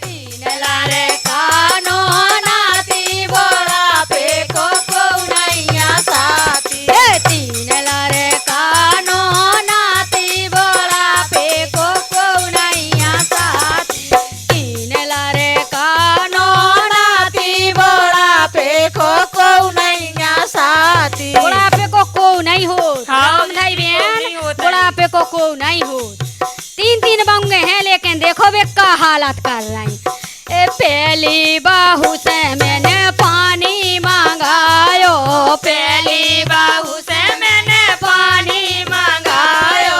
तीन लारे कानो नाती बड़ा पे को नैया साथी तीन लारे कानो नाती बड़ा पे को नैया साथी तीन लारे कानो नाती बड़ा पे को नैया साथी बड़ा पे को नहीं हो नहीं बहन बड़ा पे को नहीं हो तीन तीन बंगे हैं लेकिन देखो वे का हालत कर रही पहली बाहू से मैंने पानी मांगायो पहली बाहू से मैंने पानी मांगायो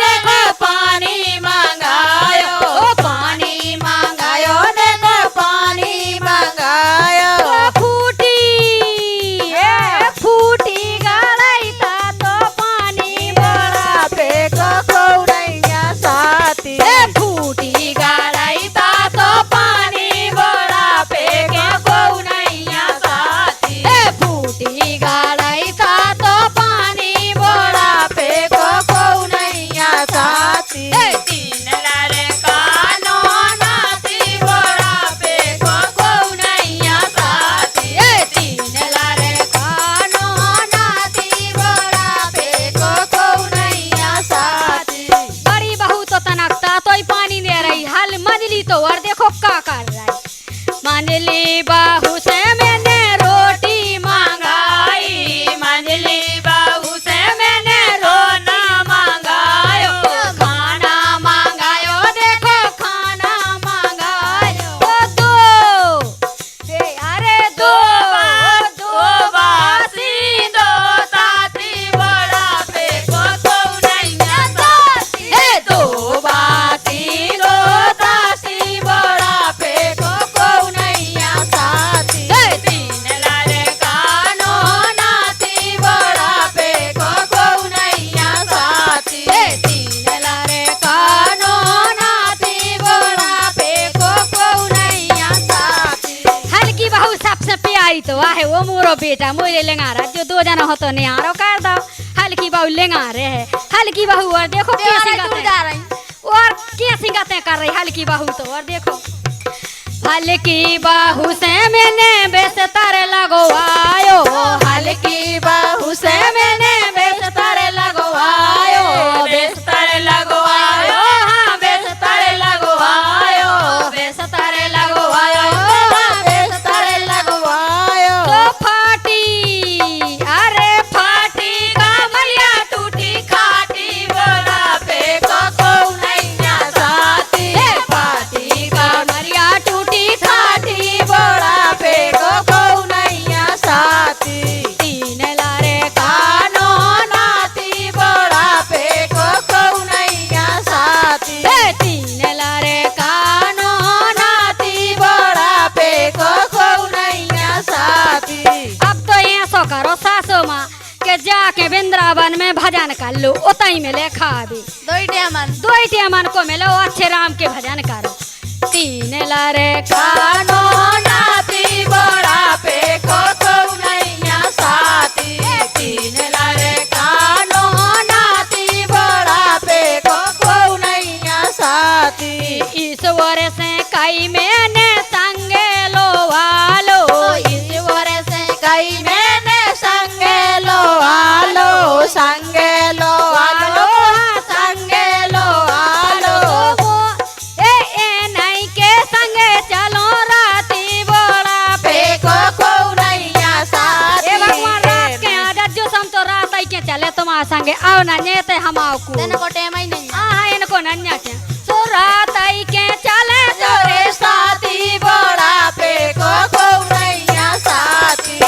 देखो पानी मांगायो देखो पानी मांगायो फूटी गलाई था तो पानी बड़ा पे को नैया साथी फूटी गलाई था तो पानी बड़ा पे को नैया साथी फूटी गलाई था तो पानी बड़ा पे को नैया साथी तीन लारे कानो नाती बड़ा पे को नैया साथी तीन लारे कानो नाती बड़ा पे को नैया साथी बड़ी बहू तो तनकता तो ही पानी दे रही हल मंजली तो और देखो का कर रही मंजली बहू से मैंने रोटी मांगाई मंजली बहू से मैंने रोना मांगायो खाना मांगायो देखो खाना मांगायो अरे दो बासी दो ताती बड़ा पे को नैया साथी दो बासी दो ताती बड़ा पे को नैया साथी तीन लारे कानो नाती बड़ा पे को नैया साथी तीन लारे कानो नाती बड़ा पे को नैया साथी हल्की बहू सबसे प्यारी तो आहे वो मोरो बेटा मोरे लेंगारा जो दो जना हो तो निहारो कर दो हल्की बहू लेंगारे है हल्की बहू और देखो कैसी गाते कर रही हल्की बहू तो और देखो हल्की बहू से मैंने बेस्तर लगवायो हल्की बहू से मैंने बेस्तर लगवायो हाँ बेस्तर लगवायो हाँ बेस्तर लगवायो तो फाटी कमरिया टूटी खाटी बड़ा पे को नैया साथी फाटी कमरिया टूटी खाटी बड़ा पे को नैया साथी तीन लारे कानो नाती बड़ा पे को नैया साथी तीन लारे कानो नाती बड़ा पे को नैया साथी अब तो ये सो करो सासू माँ के जाके वृंदावन में भजन कर लो उतई में लेखा भी दो मन को मिलो अच्छे राम के भजन करो तीन लारे कानो नाती बड़ा पे को नैया साथी तीन लारे कानो नाती बड़ा पे को नैया साथी ईश्वर से कई मैंने संगे लो आलो ईश्वर से कई मैंने संगे लो आलो नहीं के संगे चलो राती बड़ा पे को नैया साथी भगवान रात के आदत जो सम तो रात आई के चले तुम्हारे संगे आओ ना नेते हम आओ को टेम ही नहीं इनको नन्या के तो रात आई के चले जोरे साथी बड़ा पे को नैया साथी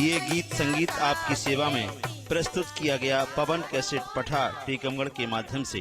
ये गीत संगीत आपकी सेवा में प्रस्तुत किया गया पवन कैसेट पठा टीकमगढ़ के माध्यम से।